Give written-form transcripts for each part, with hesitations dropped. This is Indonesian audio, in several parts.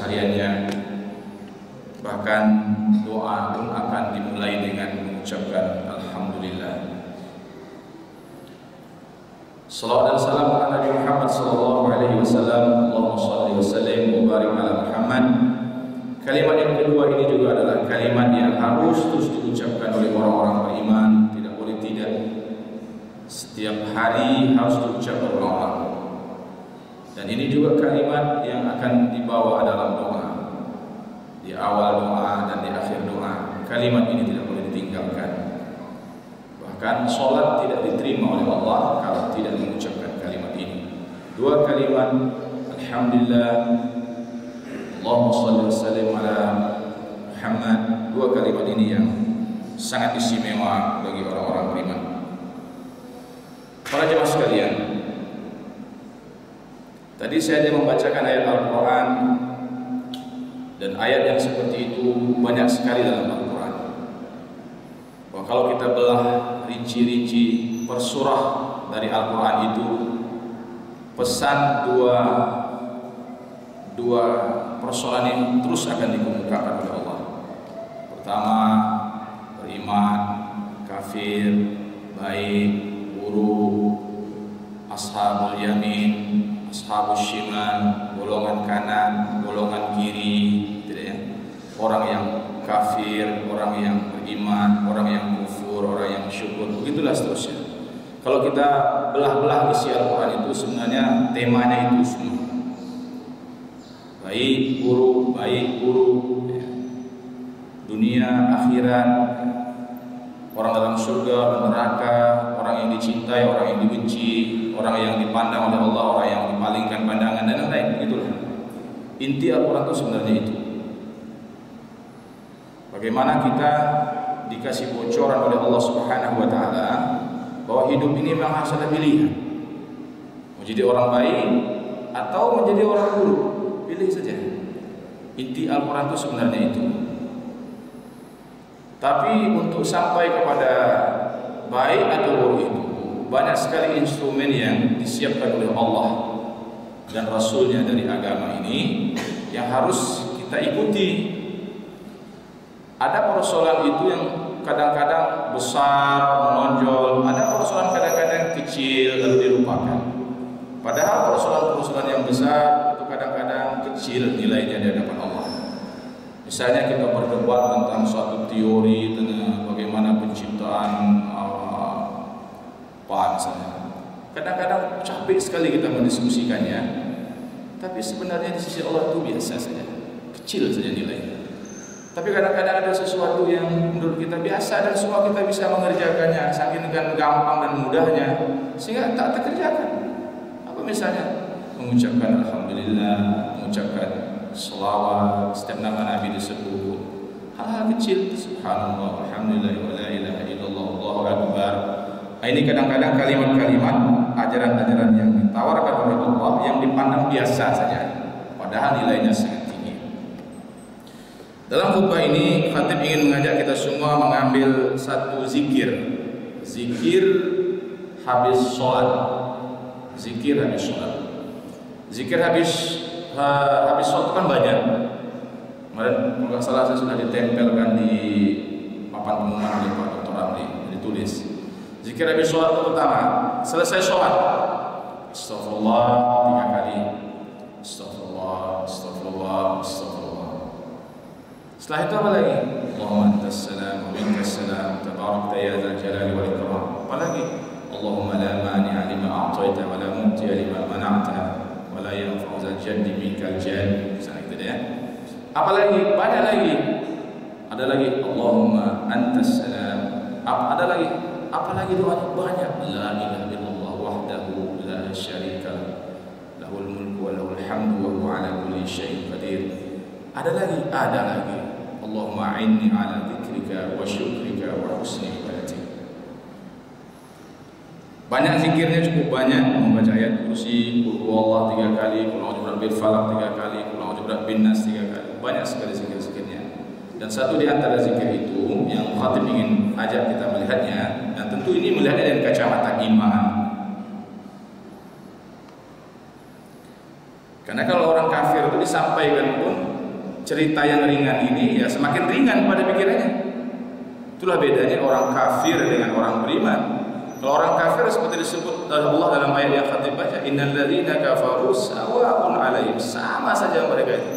kesehariannya. Bahkan doa pun akan dimulai dengan mengucapkan Alhamdulillah. Salawat dan salam kepada Nabi Muhammad sallallahu alaihi wasallam. Allahumma shalli wa sallim wa barik ala Muhammad. Kalimat yang kedua ini juga adalah kalimat yang harus terus diucapkan oleh orang-orang beriman, tidak boleh tidak. Setiap hari harus diucapkan oleh orang. Dan ini juga kalimat yang akan dibawa dalam doa. Di awal doa dan di akhir doa, kalimat ini tidak boleh ditinggalkan. Bahkan sholat tidak diterima oleh Allah kalau tidak mengucapkan kalimat ini. Dua kalimat, Alhamdulillah, Allahumma shalli wa sallim ala Muhammad. Dua kalimat ini yang sangat istimewa bagi orang-orang beriman. Para jemaah sekalian, tadi saya ada membacakan ayat Al-Quran, dan ayat yang seperti itu banyak sekali dalam Al-Quran. Bahwa kalau kita belah rinci-rinci per surah dari Al-Quran itu, pesan dua persoalan ini terus akan dikemukakan oleh Allah. Pertama, beriman, kafir, baik, buruk, ashabul yamin, ashabus shimal, golongan kanan, golongan kiri, tidak ya? Orang yang kafir, orang yang beriman, orang yang kufur, orang yang syukur, begitulah seterusnya. Kalau kita belah-belah isi Al-Quran itu sebenarnya temanya itu semua. Baik buruk, ya. Dunia, akhirat, orang dalam surga dan neraka, orang yang dicintai, orang yang dibenci, orang yang dipandang oleh Allah, orang yang dipalingkan pandangan, dan lain-lain. Begitulah inti Al-Quran itu sebenarnya itu. Bagaimana kita dikasih bocoran oleh Allah Subhanahu wa taala bahwa hidup ini memang harus ada pilihan. Mau jadi orang baik atau menjadi orang buruk, pilih saja. Inti Al-Quran itu sebenarnya itu. Tapi untuk sampai kepada baik atau buruk itu, banyak sekali instrumen yang disiapkan oleh Allah dan Rasulnya dari agama ini yang harus kita ikuti. Ada persoalan itu yang kadang-kadang besar, menonjol, ada persoalan kadang-kadang kecil lalu dilupakan. Padahal persoalan-persoalan yang besar itu kadang-kadang kecil nilainya di hadapan Allah. Misalnya kita berdebat tentang suatu teori tentang bagaimana penciptaan misalnya. Kadang-kadang capek sekali kita mendiskusikannya, tapi sebenarnya di sisi Allah itu biasa saja, kecil saja nilainya. Tapi kadang-kadang ada sesuatu yang menurut kita biasa dan semua kita bisa mengerjakannya, saking dengan gampang dan mudahnya sehingga tak terkerjakan. Apa misalnya mengucapkan Alhamdulillah, mengucapkan selawat, setiap nama Nabi disebut, hal-hal kecil, Subhanallah, Alhamdulillah, wa la ilaha illallah, Allahu Akbar. Ini kadang-kadang kalimat-kalimat ajaran-ajaran yang ditawarkan oleh Allah yang dipandang biasa saja, padahal nilainya sangat tinggi. Dalam khutbah ini, khatib ingin mengajak kita semua mengambil satu zikir habis sholat. Zikir habis sholat. Zikir habis sholat itu kan banyak. Kemarin kalau nggak salah saya sudah ditempelkan di papan pengumuman oleh Pak Dr. Ramli, ditulis. Zikir habis sholat itu pertama, selesai sholat, Astagfirullah 3 kali, Astagfirullah, Astagfirullah, Astagfirullah. Setelah itu apa lagi? Allahumma antas salam wa minkas salam, tabarakta ya dzal jalali wal ikram. Apa lagi? Allahumma la mani'a lima a'taita wa la mu'tiya lima mana'ta wa la yanfa'u dzal jaddi minkal jadd. Misalnya gitu ya. Apa lagi? Banyak lagi. Ada lagi Allahumma antas salam. Ada lagi? Apa lagi doanya? Banyak. La ilaha illallah wahdahu la syarika lahul mulku wa lahul hamdu wa huwa ala kulli syai'in qadir. Ada lagi? Ada lagi. Allahumma a'inni ala dzikrika wa syukrika wa husni ibadatik. Banyak zikirnya, cukup banyak. Membaca ayat kursi, qul huwallahu 3 kali, qul a'udzu birabbil falaq 3 kali, qul a'udzu birabbin nas 3 kali. Banyak sekali zikir-zikirnya. Dan satu di antara zikir itu yang khatib ingin ajak kita melihatnya, dan tentu ini melihatnya dari kacamata iman. Karena kalau orang kafir itu disampaikan pun cerita yang ringan ini ya semakin ringan pada pikirannya. Itulah bedanya orang kafir dengan orang beriman. Kalau orang kafir seperti disebut oleh Allah dalam ayat yang khatib baca, innal ladzina kafaru sawa'un 'alaihim, sama saja mereka itu.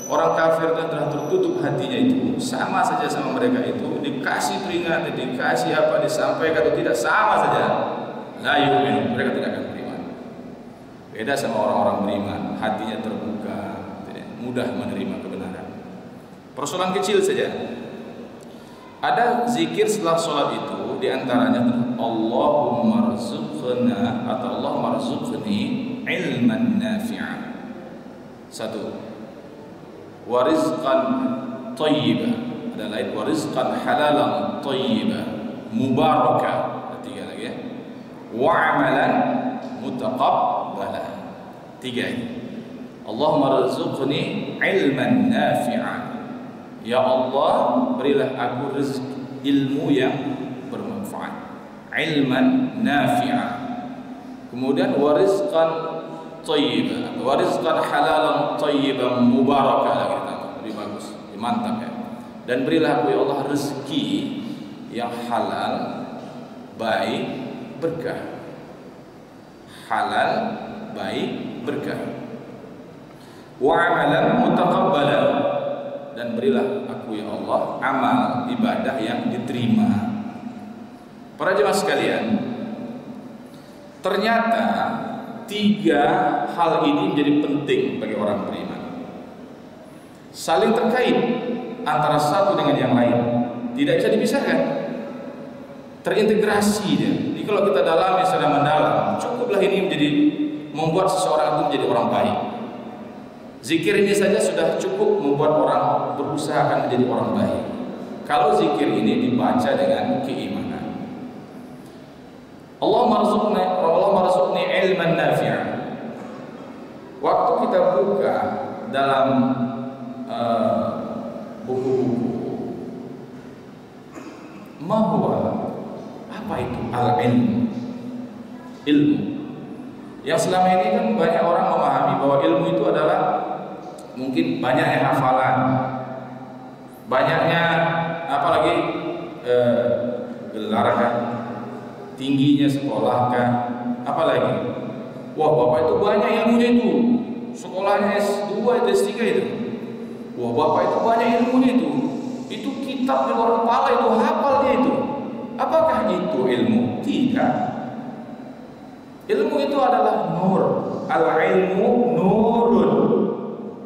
Orang kafir telah tertutup hatinya itu, sama saja sama mereka itu, dikasih peringatan, dikasih apa, disampaikan atau tidak, sama saja. La yu'minu, mereka tidak akan beriman. Beda sama orang-orang beriman, hatinya terbuka, mudah menerima kebenaran. Persoalan kecil saja. Ada zikir setelah sholat itu, diantaranya Allahumma rzuqna atau Allahumma rzuqni ilman nafi'an. Satu, warizqan thayyiban. Ada lain, warizqan halalan thayyiban mubarakah. Tiga lagi ya. Wa amalan mutaqabbalan. Tiga ini. Allahumma rzuqni ilman nafi'an. Ya Allah, berilah aku rezeki ilmu yang bermanfaat. Ilman nafi'an. Kemudian warizqan thayyiban, warizqan halalan thayyiban mubarakah, lagi ditambah, lebih bagus, lebih mantap ya. Dan berilah aku ya Allah rezeki yang halal, baik, berkah. Halal, baik, berkah. Wa amalan mutaqabbalan, dan berilah aku ya Allah amal ibadah yang diterima. Para jemaah sekalian, ternyata tiga hal ini menjadi penting bagi orang beriman. Saling terkait antara satu dengan yang lain, tidak bisa dipisahkan, terintegrasi dia. Jadi kalau kita dalami secara mendalam, cukuplah ini menjadi membuat seseorang itu menjadi orang baik. Zikir ini saja sudah cukup membuat orang berusaha akan menjadi orang baik. Kalau zikir ini dibaca dengan keimanan. Allahumma rzuqni ilman nafi'an. Waktu kita buka dalam buku-buku, apa itu al-ilmu? Ilmu. Yang selama ini kan banyak orang memahami bahwa ilmu itu adalah mungkin banyaknya hafalan, banyaknya apalagi gelar kan, tingginya sekolah kan, apalagi wah bapak itu banyak ilmunya itu, sekolahnya S2 itu S3 itu, wah bapak itu banyak ilmunya itu kitab di luar kepala itu hafal dia itu. Apakah itu ilmu? Tidak. Ilmu itu adalah nur. Al-ilmu nurun.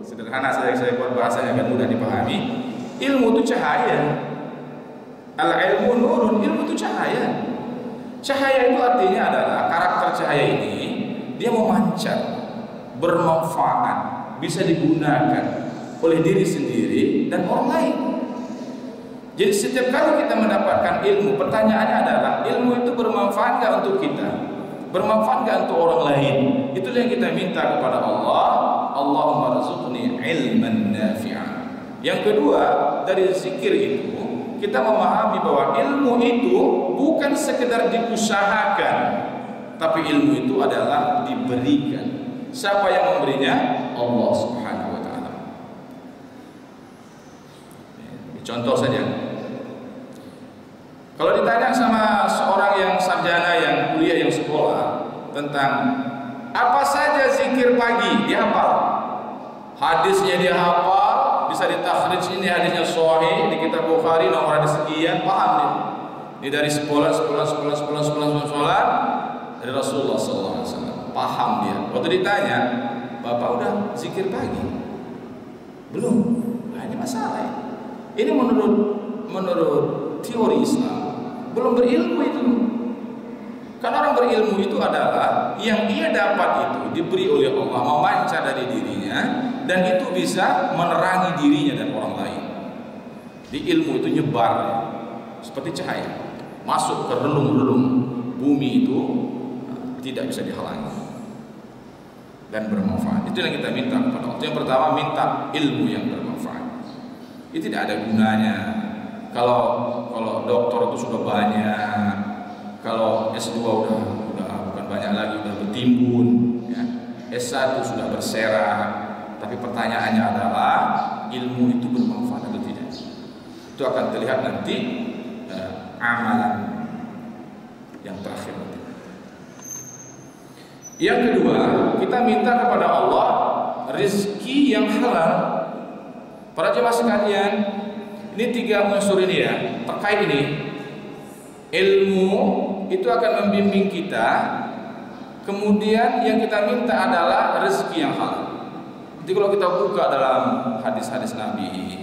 Sederhana saya buat bahasanya agar mudah dipahami. Ilmu itu cahaya. Al-ilmu nurun, ilmu itu cahaya. Cahaya itu artinya adalah karakter cahaya ini dia memancar, bermanfaat, bisa digunakan oleh diri sendiri dan orang lain. Jadi setiap kali kita mendapatkan ilmu, pertanyaannya adalah ilmu itu bermanfaat nggak untuk kita? Bermanfaat nggak untuk orang lain? Itulah yang kita minta kepada Allah. Allahumma rzuqni ilman nafi'an. Yang kedua, dari zikir itu kita memahami bahwa ilmu itu bukan sekedar diusahakan, tapi ilmu itu adalah diberikan. Siapa yang memberinya? Allah Subhanahu wa taala. Contoh saja. Kalau ditanya sama seorang yang sarjana, yang kuliah, yang sekolah tentang apa saja zikir pagi, dia hafal. Hadisnya dia hafal, bisa ditakhrij, ini hadisnya sahih di kitab Bukhari nomor hadis sekian, paham dia. Ini dari sekolah dari Rasulullah SAW, paham dia. Waktu ditanya, Bapak udah zikir pagi? Belum. Nah, ini masalah ya. Ini menurut teori Islam belum berilmu itu. Karena orang berilmu itu adalah yang ia dapat itu diberi oleh Allah, memancar dari dirinya, dan itu bisa menerangi dirinya dan orang lain. Di ilmu itu nyebar seperti cahaya, masuk ke relung-relung bumi itu tidak bisa dihalangi dan bermanfaat. Itu yang kita minta kepada Allah. Yang pertama, minta ilmu yang bermanfaat. Itu tidak ada gunanya kalau doktor itu sudah banyak, kalau S2 udah bukan banyak lagi, udah bertimbun ya. S1 sudah berserak. Tapi pertanyaannya adalah ilmu itu bermanfaat atau tidak. Itu akan terlihat nanti amalan yang terakhir. Yang kedua, kita minta kepada Allah rezeki yang halal. Para jemaah sekalian, ini 3 unsur ini ya, terkait ini. Ilmu itu akan membimbing kita. Kemudian yang kita minta adalah rezeki yang halal. Jadi kalau kita buka dalam hadis-hadis Nabi,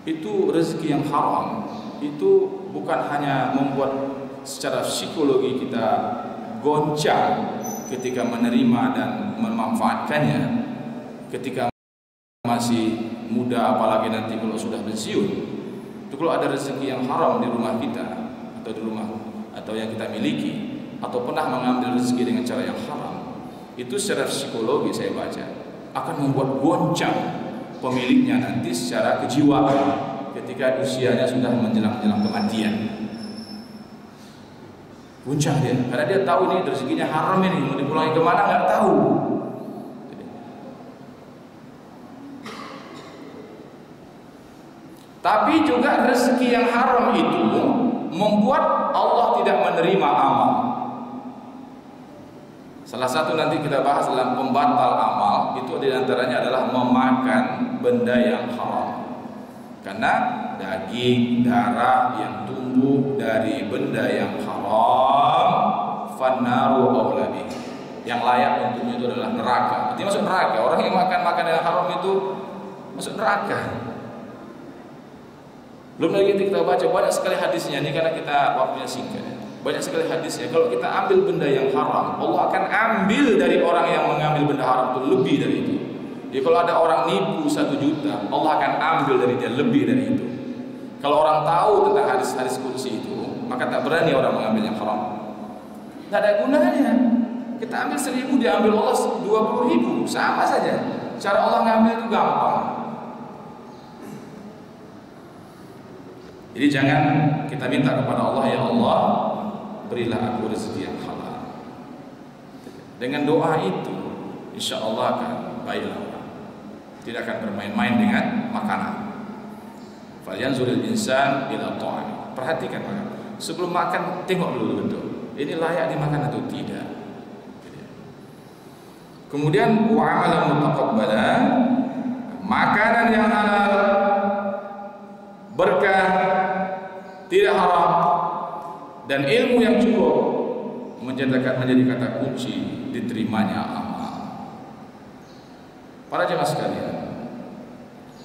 itu rezeki yang haram itu bukan hanya membuat secara psikologi kita goncang ketika menerima dan memanfaatkannya ketika masih muda, apalagi nanti kalau sudah pensiun. Itu kalau ada rezeki yang haram di rumah kita atau di rumah atau yang kita miliki, atau pernah mengambil rezeki dengan cara yang haram, itu secara psikologi saya baca akan membuat goncang pemiliknya nanti secara kejiwaan ketika usianya sudah menjelang kematian. Goncang dia, karena dia tahu ini rezekinya haram, ini mau dipulangi kemana nggak tahu. Tapi juga rezeki yang haram itu membuat Allah tidak menerima amal. Salah satu nanti kita bahas dalam pembatal amal itu diantaranya adalah memakan benda yang haram. Karena daging, darah yang tumbuh dari benda yang haram, fannaru aula bih. Yang layak untuknya itu adalah neraka. Artinya masuk neraka. Orang yang makan makanan yang haram itu masuk neraka. Belum lagi kita baca banyak sekali hadisnya ini, karena kita waktunya singkat. Banyak sekali hadisnya. Kalau kita ambil benda yang haram, Allah akan ambil dari orang yang mengambil benda haram itu lebih dari itu. Jadi kalau ada orang nipu 1 juta, Allah akan ambil dari dia lebih dari itu. Kalau orang tahu tentang hadis-hadis kursi itu, maka tak berani orang mengambil yang haram. Tidak ada gunanya. Kita ambil 1.000, dia ambil Allah 20.000, sama saja. Cara Allah ngambil itu gampang. Jadi jangan kita minta kepada Allah, ya Allah, berilah aku rezeki yang halal. Dengan doa itu, insya Allah akan baiklah. Tidak akan bermain-main dengan makanan. Falyanzuril insan ila ta'am. Perhatikan makan. Sebelum makan, tengok dulu betul. Ini layak dimakan atau tidak. Kemudian wa amalan mutaqabbala, makanan yang halal, berkah, tidak haram, dan ilmu yang cukup menjadi kata kunci diterimanya amal. Para jemaah sekalian,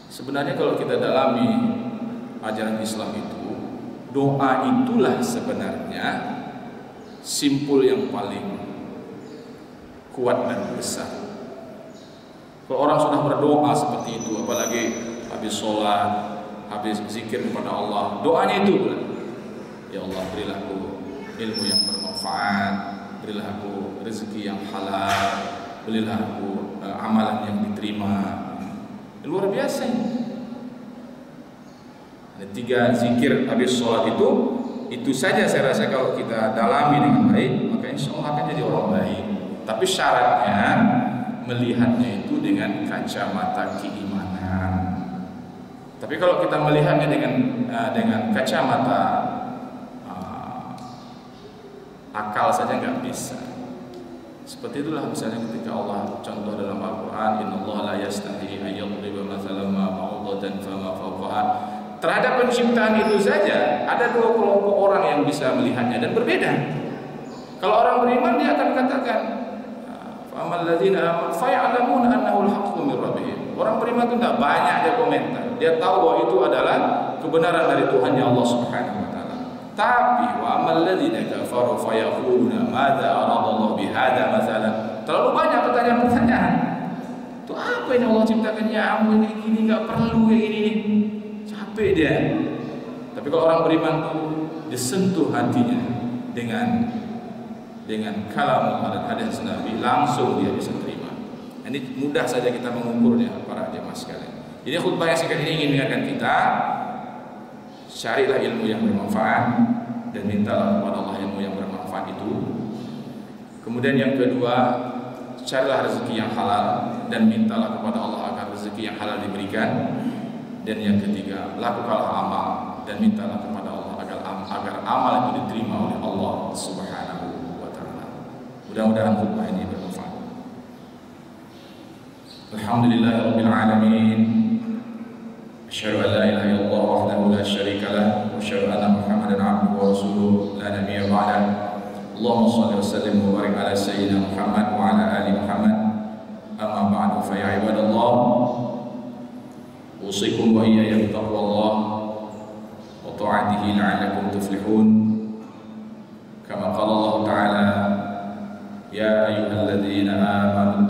sebenarnya kalau kita dalami ajaran Islam itu, doa itulah sebenarnya simpul yang paling kuat dan besar. Kalau orang sudah berdoa seperti itu, apalagi habis sholat, habis zikir kepada Allah, doanya itu bukan, ya Allah, berilah aku ilmu yang bermanfaat, berilah aku rezeki yang halal, berilah aku amalan yang diterima. Luar biasa ini. Ada 3 zikir habis sholat itu saja saya rasa kalau kita dalami dengan baik, maka insya Allah akan jadi orang baik. Tapi syaratnya melihatnya itu dengan kacamata keimanan. Tapi kalau kita melihatnya dengan kacamata akal saja nggak bisa. Seperti itulah misalnya ketika Allah contoh dalam Al-Quran, Innallaha la yastahi an yadriba mathalan ma ba'udatan fama fawqaha. Terhadap penciptaan itu saja ada 2 kelompok orang yang bisa melihatnya dan berbeda. Kalau orang beriman dia akan katakan, fa'amal ladzina amanu faya'lamuna annahu al-haqqu min rabbihim. Orang beriman itu tidak banyak dia komentar. Dia tahu bahwa itu adalah kebenaran dari Tuhannya Allah Subhanahu wa taala. Tapi wa amal ladzina kafaru fayaquluna madza aradallahu bihadza mathalan. Terlalu banyak pertanyaan-pertanyaan. Itu apa ini Allah ciptakan nyamuk ini gini, enggak perlu kayak gini. Capek dia. Tapi kalau orang beriman itu disentuh hatinya dengan kalam dan hadis Nabi, langsung dia bisa terima. Ini mudah saja kita mengukurnya para jemaah sekalian. Jadi khutbah yang singkat ini ingin mengingatkan kita, carilah ilmu yang bermanfaat dan mintalah kepada Allah ilmu yang bermanfaat itu. Kemudian yang kedua, carilah rezeki yang halal dan mintalah kepada Allah agar rezeki rezeki yang halal diberikan. Dan yang ketiga, lakukanlah amal dan mintalah kepada Allah agar amal itu diterima oleh Allah Subhanahu wa taala. Mudah-mudahan khutbah ini bermanfaat. Alhamdulillahirabbil alamin. Asyhadu an la ilaha illallah wahdahu la syarika lah wa asyhadu anna Muhammadan abduhu wa rasuluhu la nabiyya ba'dah. Allahumma shalli wa sallim wa barik ala sayyidina Muhammad wa ala ali Muhammad. Amma ba'du fa ya ibadallah, usikum wa iyaya bittaqwallah wa ta'atihi la'allakum tuflihun. Kama qala Allah ta'ala, ya ayyuhalladzina amanu